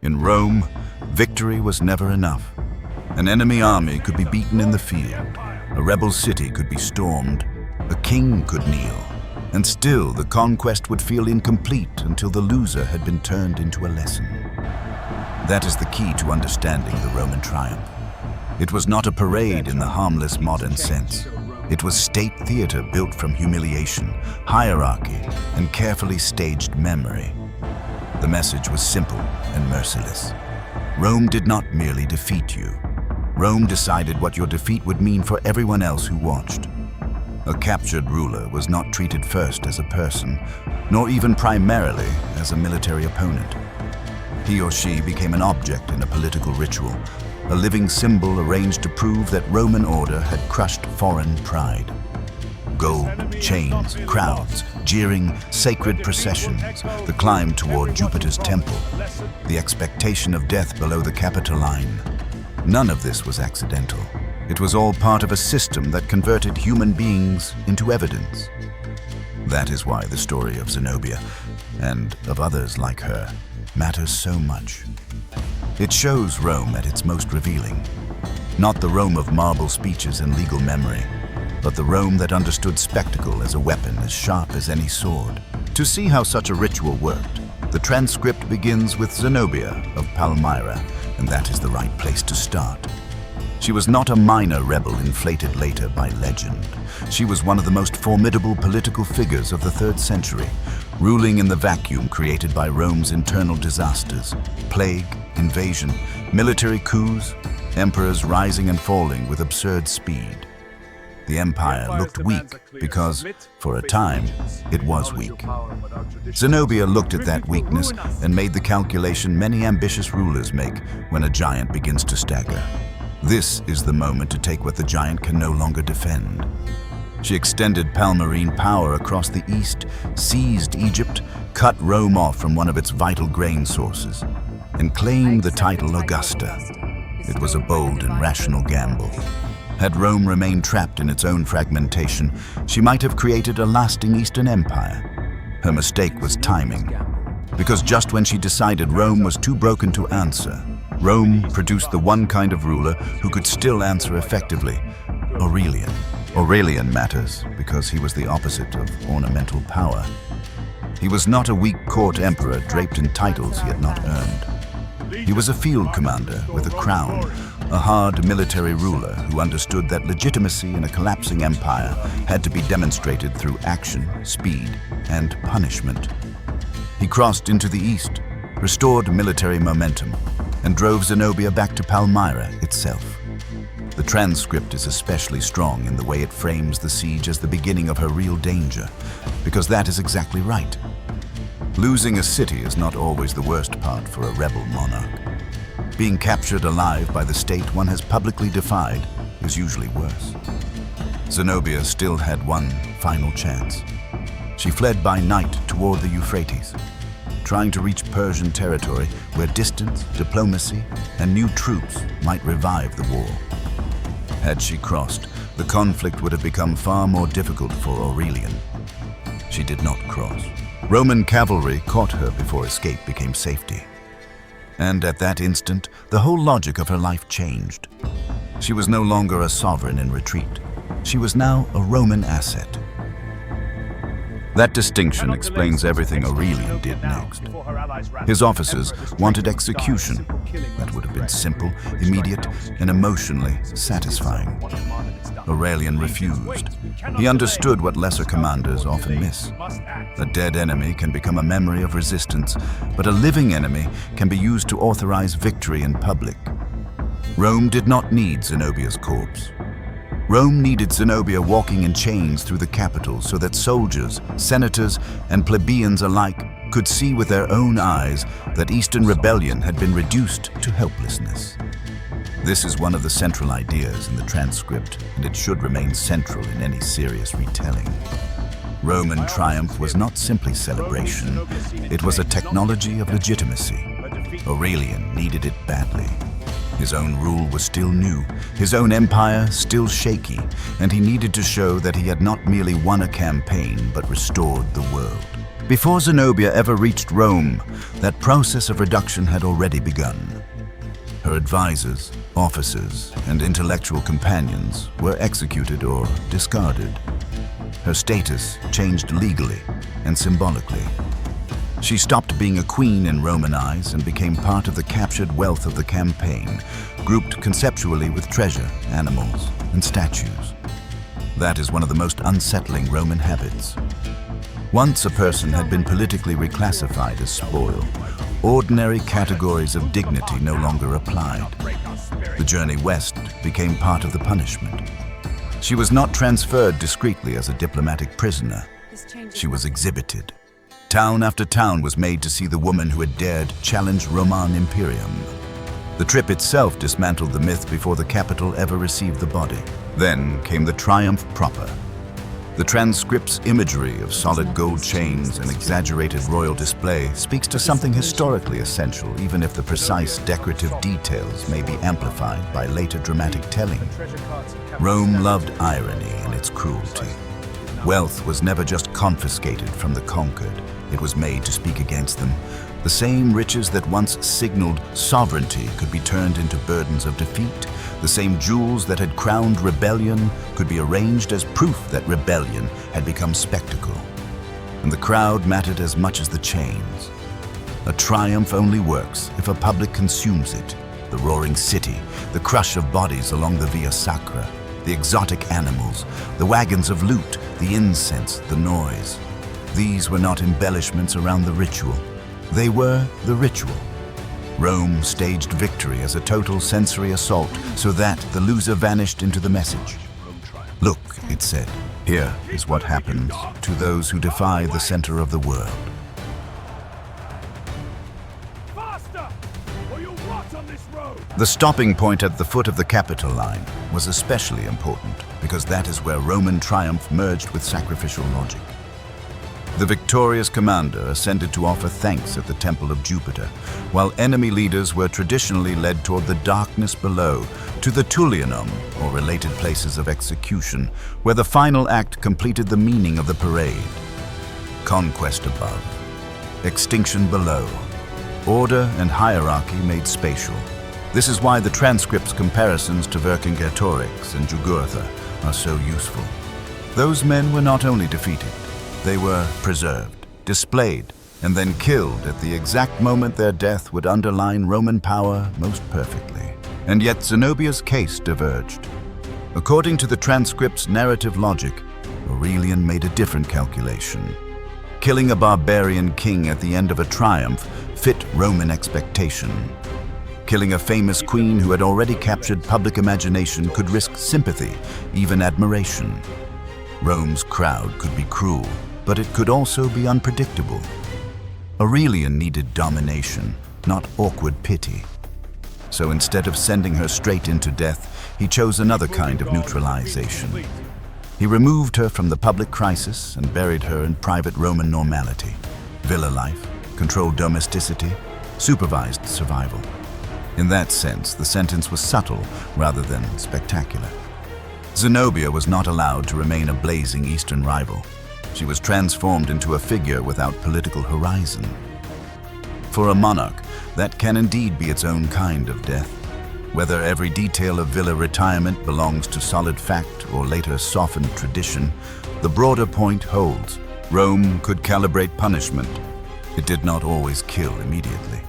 In Rome, victory was never enough. An enemy army could be beaten in the field, a rebel city could be stormed, a king could kneel, and still the conquest would feel incomplete until the loser had been turned into a lesson. That is the key to understanding the Roman triumph. It was not a parade in the harmless modern sense. It was state theater built from humiliation, hierarchy, and carefully staged memory. The message was simple and merciless. Rome did not merely defeat you. Rome decided what your defeat would mean for everyone else who watched. A captured ruler was not treated first as a person, nor even primarily as a military opponent. He or she became an object in a political ritual, a living symbol arranged to prove that Roman order had crushed foreign pride. Gold, chains, crowds, jeering, sacred processions, the climb toward Jupiter's temple, the expectation of death below the Capitoline. None of this was accidental. It was all part of a system that converted human beings into evidence. That is why the story of Zenobia, and of others like her, matters so much. It shows Rome at its most revealing. Not the Rome of marble speeches and legal memory, but the Rome that understood spectacle as a weapon as sharp as any sword. To see how such a ritual worked, the transcript begins with Zenobia of Palmyra, and that is the right place to start. She was not a minor rebel inflated later by legend. She was one of the most formidable political figures of the 3rd century, ruling in the vacuum created by Rome's internal disasters, plague, invasion, military coups, emperors rising and falling with absurd speed. The empire looked weak because, for a time, it was weak. Zenobia looked at that weakness and made the calculation many ambitious rulers make when a giant begins to stagger. This is the moment to take what the giant can no longer defend. She extended Palmyrene power across the east, seized Egypt, cut Rome off from one of its vital grain sources, and claimed the title Augusta. It was a bold and rational gamble. Had Rome remained trapped in its own fragmentation, she might have created a lasting Eastern Empire. Her mistake was timing, because just when she decided Rome was too broken to answer, Rome produced the one kind of ruler who could still answer effectively, Aurelian. Aurelian matters because he was the opposite of ornamental power. He was not a weak court emperor draped in titles he had not earned. He was a field commander with a crown, a hard military ruler who understood that legitimacy in a collapsing empire had to be demonstrated through action, speed, and punishment. He crossed into the east, restored military momentum, and drove Zenobia back to Palmyra itself. The transcript is especially strong in the way it frames the siege as the beginning of her real danger, because that is exactly right. Losing a city is not always the worst part for a rebel monarch. Being captured alive by the state one has publicly defied is usually worse. Zenobia still had one final chance. She fled by night toward the Euphrates, trying to reach Persian territory where distance, diplomacy, and new troops might revive the war. Had she crossed, the conflict would have become far more difficult for Aurelian. She did not cross. Roman cavalry caught her before escape became safety. And at that instant, the whole logic of her life changed. She was no longer a sovereign in retreat. She was now a Roman asset. That distinction explains everything Aurelian did next. His officers wanted execution. That would have been simple, immediate, and emotionally satisfying. Aurelian refused. He understood what lesser commanders often miss. A dead enemy can become a memory of resistance, but a living enemy can be used to authorize victory in public. Rome did not need Zenobia's corpse. Rome needed Zenobia walking in chains through the capital so that soldiers, senators, and plebeians alike could see with their own eyes that Eastern rebellion had been reduced to helplessness. This is one of the central ideas in the transcript, and it should remain central in any serious retelling. Roman triumph was not simply celebration, it was a technology of legitimacy. Aurelian needed it badly. His own rule was still new, his own empire still shaky, and he needed to show that he had not merely won a campaign but restored the world. Before Zenobia ever reached Rome, that process of reduction had already begun. Her advisors, officers, and intellectual companions were executed or discarded. Her status changed legally and symbolically. She stopped being a queen in Roman eyes and became part of the captured wealth of the campaign, grouped conceptually with treasure, animals, and statues. That is one of the most unsettling Roman habits. Once a person had been politically reclassified as spoil, ordinary categories of dignity no longer applied. The journey west became part of the punishment. She was not transferred discreetly as a diplomatic prisoner. She was exhibited. Town after town was made to see the woman who had dared challenge Roman Imperium. The trip itself dismantled the myth before the capital ever received the body. Then came the triumph proper. The transcript's imagery of solid gold chains and exaggerated royal display speaks to something historically essential, even if the precise decorative details may be amplified by later dramatic telling. Rome loved irony in its cruelty. Wealth was never just confiscated from the conquered. It was made to speak against them. The same riches that once signaled sovereignty could be turned into burdens of defeat. The same jewels that had crowned rebellion could be arranged as proof that rebellion had become spectacle. And the crowd mattered as much as the chains. A triumph only works if a public consumes it. The roaring city, the crush of bodies along the Via Sacra, the exotic animals, the wagons of loot, the incense, the noise. These were not embellishments around the ritual. They were the ritual. Rome staged victory as a total sensory assault so that the loser vanished into the message. Look, it said, here is what happens to those who defy the center of the world. Faster, or you'll rot on this road. The stopping point at the foot of the Capitol line was especially important because that is where Roman triumph merged with sacrificial logic. The victorious commander ascended to offer thanks at the Temple of Jupiter, while enemy leaders were traditionally led toward the darkness below, to the Tullianum, or related places of execution, where the final act completed the meaning of the parade. Conquest above, extinction below, order and hierarchy made spatial. This is why the transcript's comparisons to Vercingetorix and Jugurtha are so useful. Those men were not only defeated, they were preserved, displayed, and then killed at the exact moment their death would underline Roman power most perfectly. And yet Zenobia's case diverged. According to the transcript's narrative logic, Aurelian made a different calculation. Killing a barbarian king at the end of a triumph fit Roman expectation. Killing a famous queen who had already captured public imagination could risk sympathy, even admiration. Rome's crowd could be cruel, but it could also be unpredictable. Aurelian needed domination, not awkward pity. So instead of sending her straight into death, he chose another kind of neutralization. He removed her from the public crisis and buried her in private Roman normality. Villa life, controlled domesticity, supervised survival. In that sense, the sentence was subtle rather than spectacular. Zenobia was not allowed to remain a blazing Eastern rival. She was transformed into a figure without political horizon. For a monarch, that can indeed be its own kind of death. Whether every detail of villa retirement belongs to solid fact or later softened tradition, the broader point holds. Rome could calibrate punishment. It did not always kill immediately.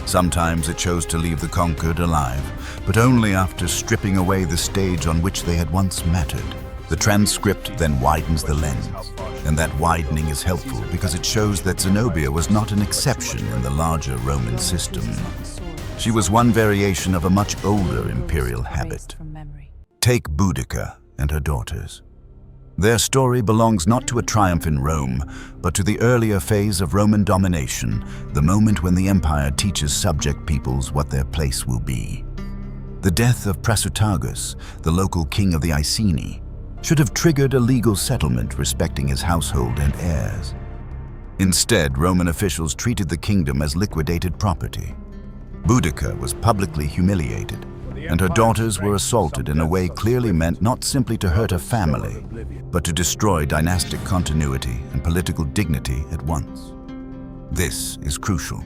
Sometimes it chose to leave the conquered alive, but only after stripping away the stage on which they had once mattered. The transcript then widens the lens, and that widening is helpful because it shows that Zenobia was not an exception in the larger Roman system. She was one variation of a much older imperial habit. Take Boudica and her daughters. Their story belongs not to a triumph in Rome, but to the earlier phase of Roman domination, the moment when the empire teaches subject peoples what their place will be. The death of Prasutagus, the local king of the Iceni, should have triggered a legal settlement respecting his household and heirs. Instead, Roman officials treated the kingdom as liquidated property. Boudica was publicly humiliated. and her daughters were assaulted in a way clearly meant not simply to hurt her family, but to destroy dynastic continuity and political dignity at once. This is crucial.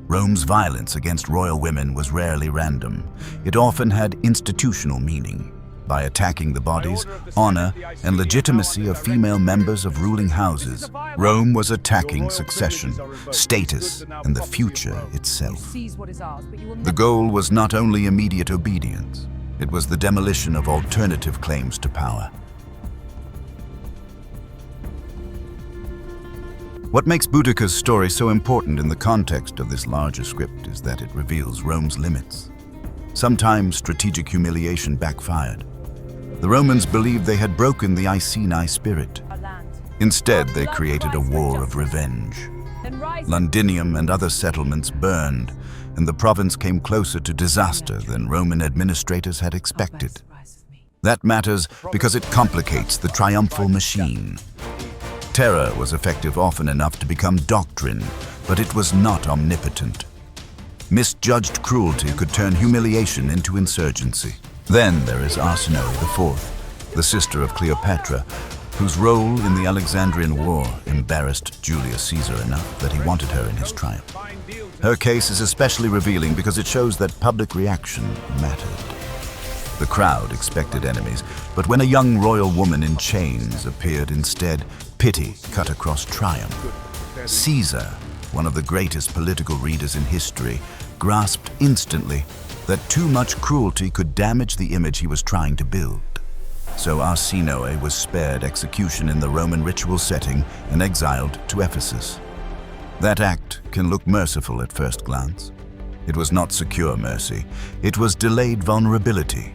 Rome's violence against royal women was rarely random. It often had institutional meaning. By attacking the bodies, honor, and legitimacy of female members of ruling houses, Rome was attacking succession, status, and the future itself. The goal was not only immediate obedience, it was the demolition of alternative claims to power. What makes Boudicca's story so important in the context of this larger script is that it reveals Rome's limits. Sometimes strategic humiliation backfired. The Romans believed they had broken the Iceni spirit. Instead, they created a war of revenge. Londinium and other settlements burned, and the province came closer to disaster than Roman administrators had expected. That matters because it complicates the triumphal machine. Terror was effective often enough to become doctrine, but it was not omnipotent. Misjudged cruelty could turn humiliation into insurgency. Then there is Arsinoe IV, the sister of Cleopatra, whose role in the Alexandrian War embarrassed Julius Caesar enough that he wanted her in his triumph. Her case is especially revealing because it shows that public reaction mattered. The crowd expected enemies, but when a young royal woman in chains appeared instead, pity cut across triumph. Caesar, one of the greatest political readers in history, grasped instantly that too much cruelty could damage the image he was trying to build. So Arsinoe was spared execution in the Roman ritual setting and exiled to Ephesus. That act can look merciful at first glance. It was not secure mercy, it was delayed vulnerability.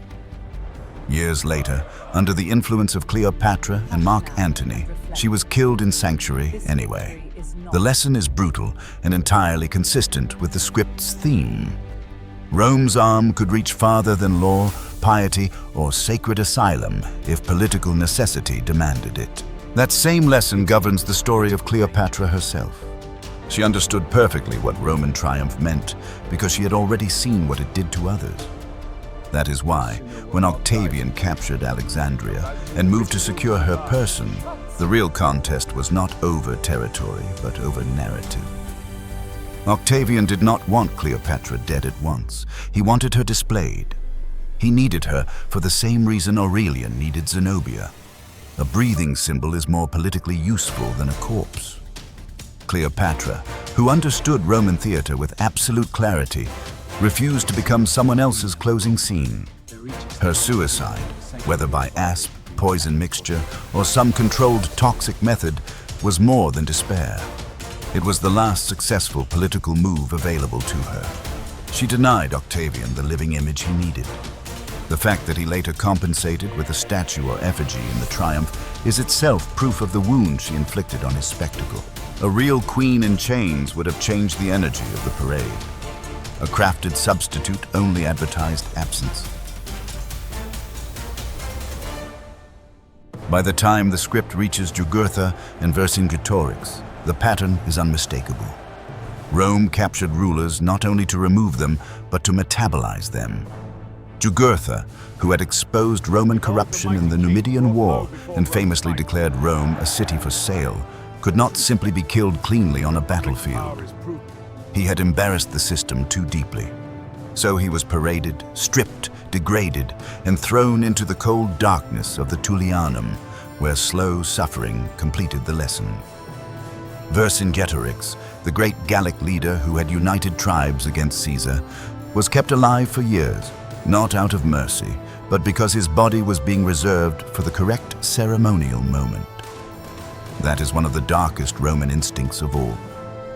Years later, under the influence of Cleopatra and Mark Antony, she was killed in sanctuary anyway. The lesson is brutal and entirely consistent with the script's theme. Rome's arm could reach farther than law, piety, or sacred asylum if political necessity demanded it. That same lesson governs the story of Cleopatra herself. She understood perfectly what Roman triumph meant because she had already seen what it did to others. That is why, when Octavian captured Alexandria and moved to secure her person, the real contest was not over territory, but over narrative. Octavian did not want Cleopatra dead at once. He wanted her displayed. He needed her for the same reason Aurelian needed Zenobia. A breathing symbol is more politically useful than a corpse. Cleopatra, who understood Roman theater with absolute clarity, refused to become someone else's closing scene. Her suicide, whether by asp, poison mixture, or some controlled toxic method, was more than despair. It was the last successful political move available to her. She denied Octavian the living image he needed. The fact that he later compensated with a statue or effigy in the triumph is itself proof of the wound she inflicted on his spectacle. A real queen in chains would have changed the energy of the parade. A crafted substitute only advertised absence. By the time the script reaches Jugurtha and Vercingetorix, the pattern is unmistakable. Rome captured rulers not only to remove them, but to metabolize them. Jugurtha, who had exposed Roman corruption in the Numidian War and famously declared Rome a city for sale, could not simply be killed cleanly on a battlefield. He had embarrassed the system too deeply. So he was paraded, stripped, degraded, and thrown into the cold darkness of the Tullianum, where slow suffering completed the lesson. Vercingetorix, the great Gallic leader who had united tribes against Caesar, was kept alive for years, not out of mercy, but because his body was being reserved for the correct ceremonial moment. That is one of the darkest Roman instincts of all,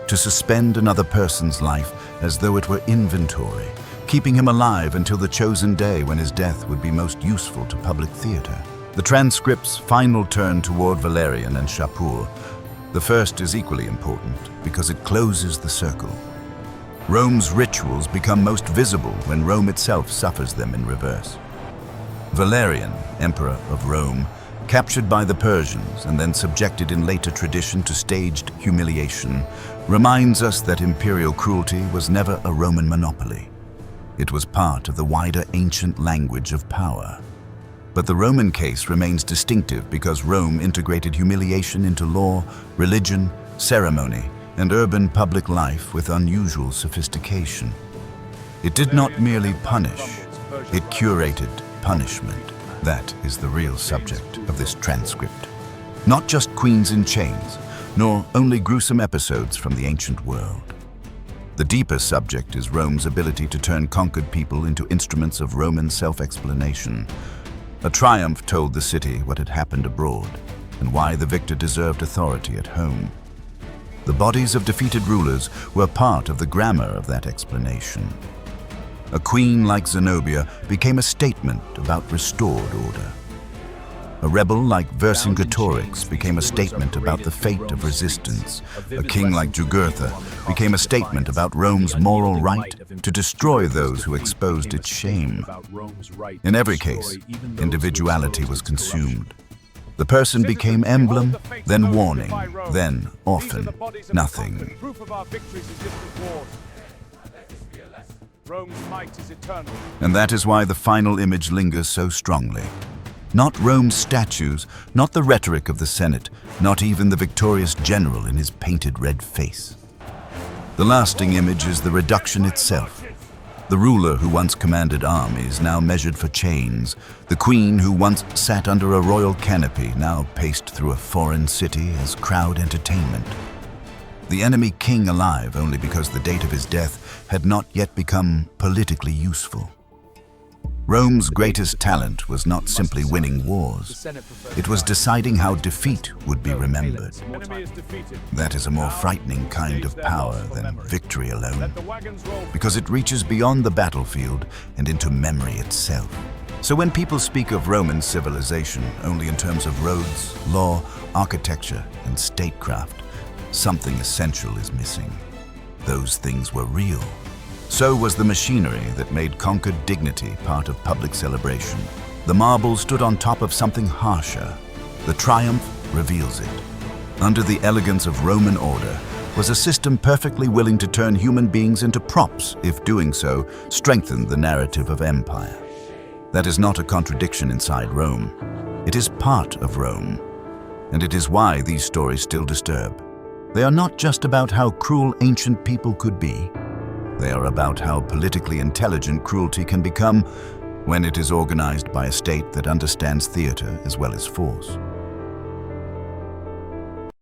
to suspend another person's life as though it were inventory, keeping him alive until the chosen day when his death would be most useful to public theater. The transcript's final turn toward Valerian and Shapur. The first is equally important because it closes the circle. Rome's rituals become most visible when Rome itself suffers them in reverse. Valerian, emperor of Rome, captured by the Persians and then subjected in later tradition to staged humiliation, reminds us that imperial cruelty was never a Roman monopoly. It was part of the wider ancient language of power. But the Roman case remains distinctive because Rome integrated humiliation into law, religion, ceremony, and urban public life with unusual sophistication. It did not merely punish, it curated punishment. That is the real subject of this transcript. Not just queens in chains, nor only gruesome episodes from the ancient world. The deeper subject is Rome's ability to turn conquered people into instruments of Roman self-explanation. A triumph told the city what had happened abroad and why the victor deserved authority at home. The bodies of defeated rulers were part of the grammar of that explanation. A queen like Zenobia became a statement about restored order. A rebel like Vercingetorix became a statement about the fate of resistance. A king like Jugurtha became a statement about Rome's moral right to destroy those who exposed its shame. In every case, individuality was consumed. The person became emblem, then warning, then, often, nothing. Rome's might is eternal. And that is why the final image lingers so strongly. Not Rome's statues, not the rhetoric of the Senate, not even the victorious general in his painted red face. The lasting image is the reduction itself. The ruler who once commanded armies now measured for chains. The queen who once sat under a royal canopy now paced through a foreign city as crowd entertainment. The enemy king alive only because the date of his death had not yet become politically useful. Rome's greatest talent was not simply winning wars. It was deciding how defeat would be remembered. That is a more frightening kind of power than victory alone, because it reaches beyond the battlefield and into memory itself. So when people speak of Roman civilization only in terms of roads, law, architecture, and statecraft, something essential is missing. Those things were real. So was the machinery that made conquered dignity part of public celebration. The marble stood on top of something harsher. The triumph reveals it. Under the elegance of Roman order was a system perfectly willing to turn human beings into props if doing so strengthened the narrative of empire. That is not a contradiction inside Rome. It is part of Rome. And it is why these stories still disturb. They are not just about how cruel ancient people could be. They are about how politically intelligent cruelty can become when it is organized by a state that understands theater as well as force.